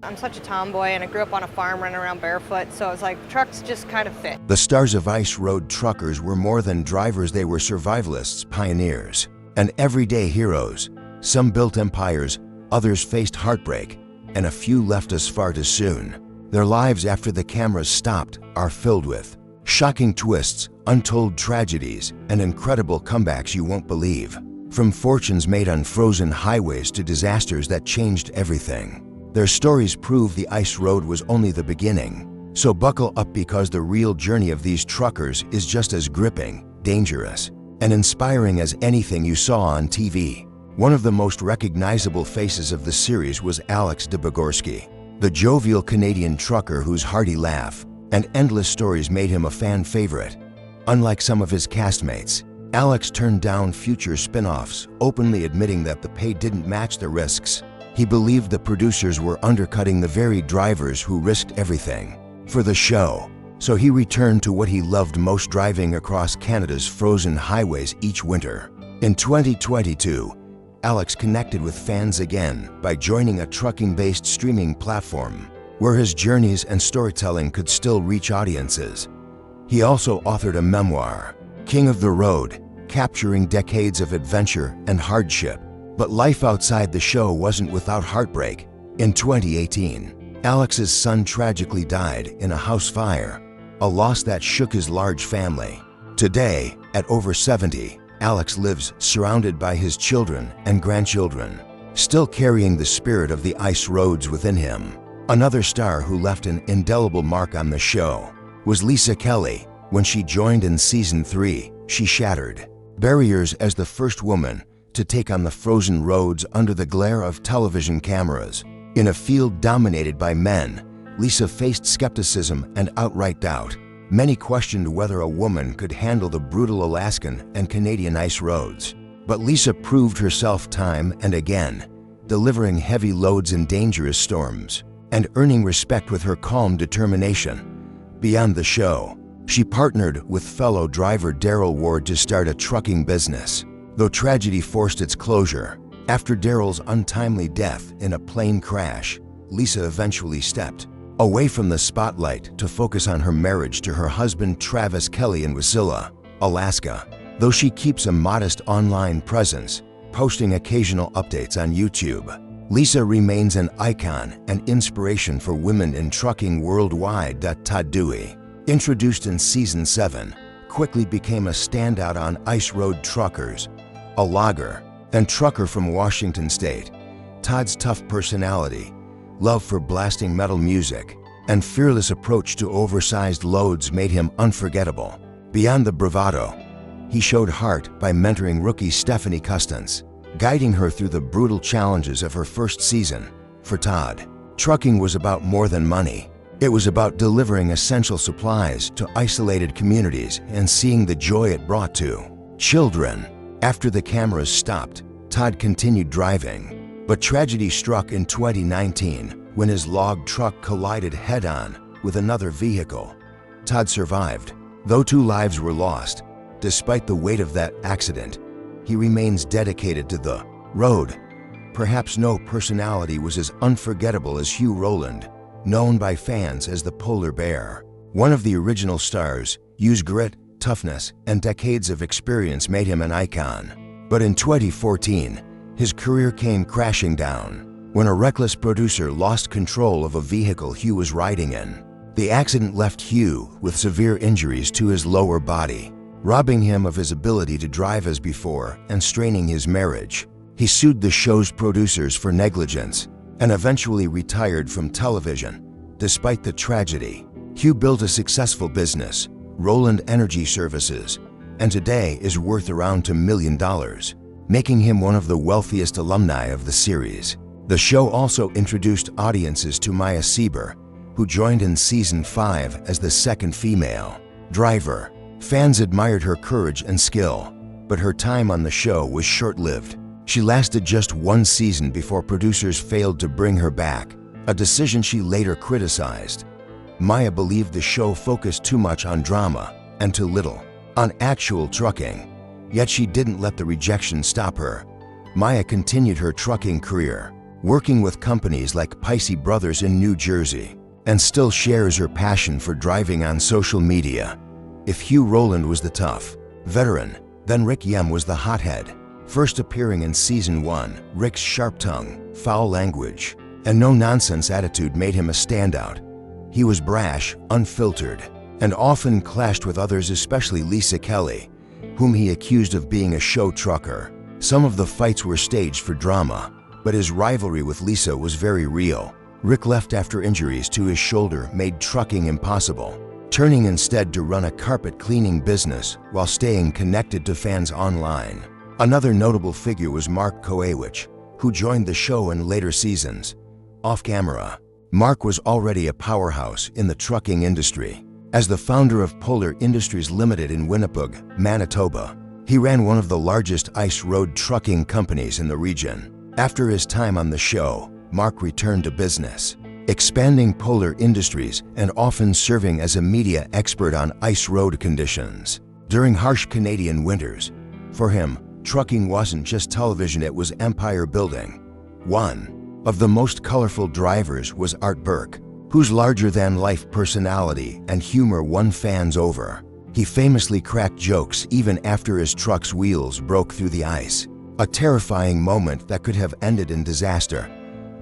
I'm such a tomboy and I grew up on a farm running around barefoot, so it's like trucks just kind of fit. The stars of ice road truckers were more than drivers, they were survivalists, pioneers, and everyday heroes. Some built empires, others faced heartbreak, and a few left us far too soon. Their lives after the cameras stopped are filled with shocking twists, untold tragedies, and incredible comebacks you won't believe. From fortunes made on frozen highways to disasters that changed everything. Their stories prove the ice road was only the beginning. So buckle up, because the real journey of these truckers is just as gripping, dangerous, and inspiring as anything you saw on TV. One of the most recognizable faces of the series was Alex Debogorski, the jovial Canadian trucker whose hearty laugh and endless stories made him a fan favorite. Unlike some of his castmates, Alex turned down future spin-offs, openly admitting that the pay didn't match the risks. He believed the producers were undercutting the very drivers who risked everything for the show. So he returned to what he loved most, driving across Canada's frozen highways each winter. In 2022, Alex connected with fans again by joining a trucking-based streaming platform where his journeys and storytelling could still reach audiences. He also authored a memoir, King of the Road, capturing decades of adventure and hardship. But life outside the show wasn't without heartbreak. In 2018, Alex's son tragically died in a house fire, a loss that shook his large family. Today, at over 70, Alex lives surrounded by his children and grandchildren, still carrying the spirit of the ice roads within him. Another star who left an indelible mark on the show was Lisa Kelly. When she joined in season 3, she shattered barriers as the first woman to take on the frozen roads under the glare of television cameras. In a field dominated by men, Lisa faced skepticism and outright doubt. Many questioned whether a woman could handle the brutal Alaskan and Canadian ice roads. But Lisa proved herself time and again, delivering heavy loads in dangerous storms and earning respect with her calm determination. Beyond the show, she partnered with fellow driver Daryl Ward to start a trucking business. Though tragedy forced its closure, after Daryl's untimely death in a plane crash, Lisa eventually stepped away from the spotlight to focus on her marriage to her husband Travis Kelly in Wasilla, Alaska. Though she keeps a modest online presence, posting occasional updates on YouTube, Lisa remains an icon and inspiration for women in trucking worldwide. Todd Dewey, introduced in season 7, quickly became a standout on ice road truckers. A logger and trucker from Washington State, Todd's tough personality, love for blasting metal music, and fearless approach to oversized loads made him unforgettable. Beyond the bravado, he showed heart by mentoring rookie Stephanie Custance, guiding her through the brutal challenges of her first season. For Todd, trucking was about more than money. It was about delivering essential supplies to isolated communities and seeing the joy it brought to children. After the cameras stopped, Todd continued driving, but tragedy struck in 2019 when his log truck collided head-on with another vehicle. Todd survived, though 2 lives were lost. Despite the weight of that accident, he remains dedicated to the road. Perhaps no personality was as unforgettable as Hugh Roland, known by fans as the Polar Bear. One of the original stars, Hugh's grit, toughness, and decades of experience made him an icon. But in 2014, his career came crashing down when a reckless producer lost control of a vehicle Hugh was riding in. The accident left Hugh with severe injuries to his lower body, robbing him of his ability to drive as before and straining his marriage. He sued the show's producers for negligence and eventually retired from television. Despite the tragedy, Hugh built a successful business, Roland Energy Services, and today is worth around $2 million, making him one of the wealthiest alumni of the series. The show also introduced audiences to Maya Sieber, who joined in season 5 as the second female driver. Fans admired her courage and skill, but her time on the show was short-lived. She lasted just 1 season before producers failed to bring her back, a decision she later criticized. Maya believed the show focused too much on drama and too little on actual trucking, yet she didn't let the rejection stop her. Maya continued her trucking career, working with companies like Pisey Brothers in New Jersey, and still shares her passion for driving on social media. If Hugh Roland was the tough veteran, then Rick Yemm was the hothead. First appearing in Season 1, Rick's sharp tongue, foul language, and no-nonsense attitude made him a standout. He was brash, unfiltered, and often clashed with others, especially Lisa Kelly, whom he accused of being a show trucker. Some of the fights were staged for drama, but his rivalry with Lisa was very real. Rick left after injuries to his shoulder made trucking impossible, turning instead to run a carpet cleaning business while staying connected to fans online. Another notable figure was Mark Kohayk, who joined the show in later seasons. Off camera, Mark was already a powerhouse in the trucking industry. As the founder of Polar Industries Limited in Winnipeg, Manitoba, he ran one of the largest ice road trucking companies in the region. After his time on the show, Mark returned to business, expanding Polar Industries and often serving as a media expert on ice road conditions. During harsh Canadian winters, for him, trucking wasn't just television, it was empire building. One of the most colorful drivers was Burke, whose larger-than-life personality and humor won fans over. He famously cracked jokes even after his truck's wheels broke through the ice, a terrifying moment that could have ended in disaster.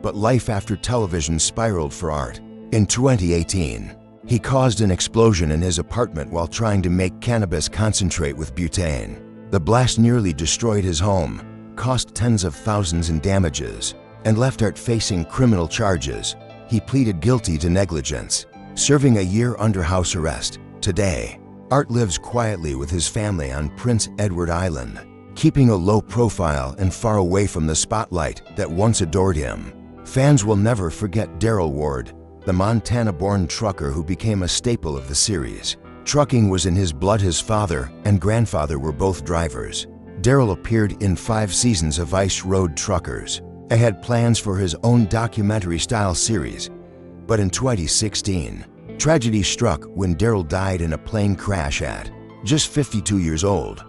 But life after television spiraled for Art. In 2018, he caused an explosion in his apartment while trying to make cannabis concentrate with butane. The blast nearly destroyed his home, cost tens of thousands in damages, and left Art facing criminal charges. He pleaded guilty to negligence, serving a year under house arrest. Today, Art lives quietly with his family on Prince Edward Island, keeping a low profile and far away from the spotlight that once adored him. Fans will never forget Daryl Ward, the Montana-born trucker who became a staple of the series. Trucking was in his blood. His father and grandfather were both drivers. Daryl appeared in 5 seasons of Ice Road Truckers and had plans for his own documentary-style series. But in 2016, tragedy struck when Daryl died in a plane crash at just 52 years old.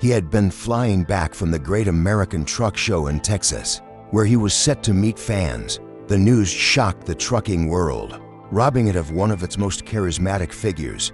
He had been flying back from the Great American Truck Show in Texas, where he was set to meet fans. The news shocked the trucking world, robbing it of one of its most charismatic figures.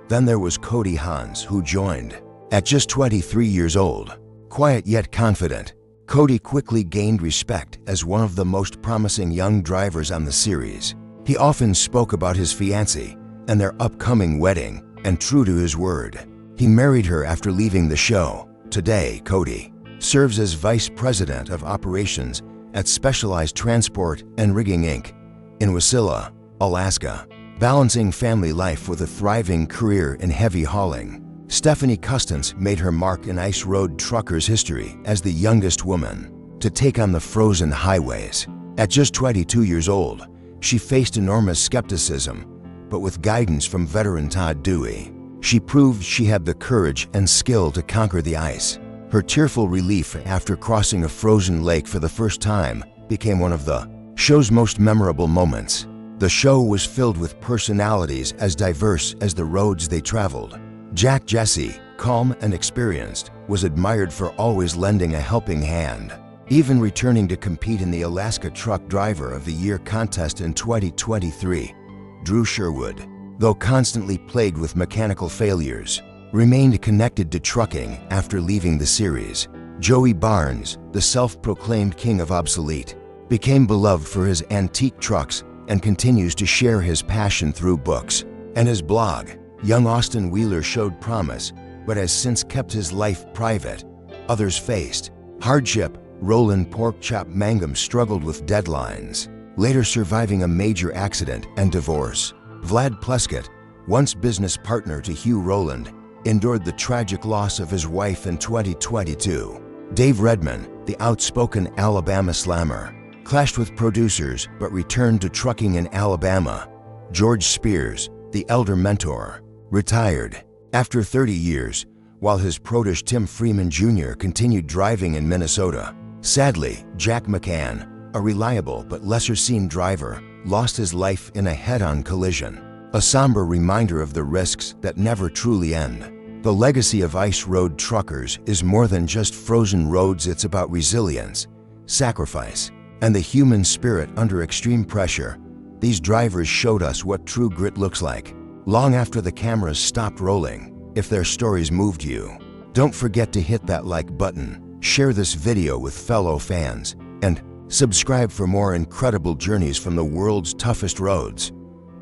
Then there was Cody Hans, who joined. At just 23 years old, quiet yet confident, Cody quickly gained respect as one of the most promising young drivers on the series. He often spoke about his fiancée and their upcoming wedding, and true to his word, he married her after leaving the show. Today, Cody serves as Vice President of Operations at Specialized Transport and Rigging Inc. in Wasilla, Alaska, balancing family life with a thriving career in heavy hauling. Stephanie Custance made her mark in Ice Road Truckers history as the youngest woman to take on the frozen highways. At just 22 years old, she faced enormous skepticism, but with guidance from veteran Todd Dewey, she proved she had the courage and skill to conquer the ice. Her tearful relief after crossing a frozen lake for the first time became one of the show's most memorable moments. The show was filled with personalities as diverse as the roads they traveled. Jack Jesse, calm and experienced, was admired for always lending a helping hand, even returning to compete in the Alaska Truck Driver of the Year contest in 2023. Drew Sherwood, though constantly plagued with mechanical failures, remained connected to trucking after leaving the series. Joey Barnes, the self-proclaimed king of obsolete, became beloved for his antique trucks and continues to share his passion through books and his blog. Young Austin Wheeler showed promise, but has since kept his life private. Others faced hardship. Roland Porkchop Mangum struggled with deadlines, later surviving a major accident and divorce. Vlad Pleskett, once business partner to Hugh Roland, endured the tragic loss of his wife in 2022. Dave Redman, the outspoken Alabama slammer, clashed with producers but returned to trucking in Alabama. George Spears, the elder mentor, retired after 30 years, while his protege Tim Freeman Jr. continued driving in Minnesota. Sadly, Jack McCann, a reliable but lesser-seen driver, lost his life in a head-on collision, a somber reminder of the risks that never truly end. The legacy of Ice Road Truckers is more than just frozen roads. It's about resilience, sacrifice, and the human spirit under extreme pressure. These drivers showed us what true grit looks like, long after the cameras stopped rolling. If their stories moved you, don't forget to hit that like button, share this video with fellow fans, and subscribe for more incredible journeys from the world's toughest roads.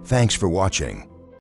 Thanks for watching.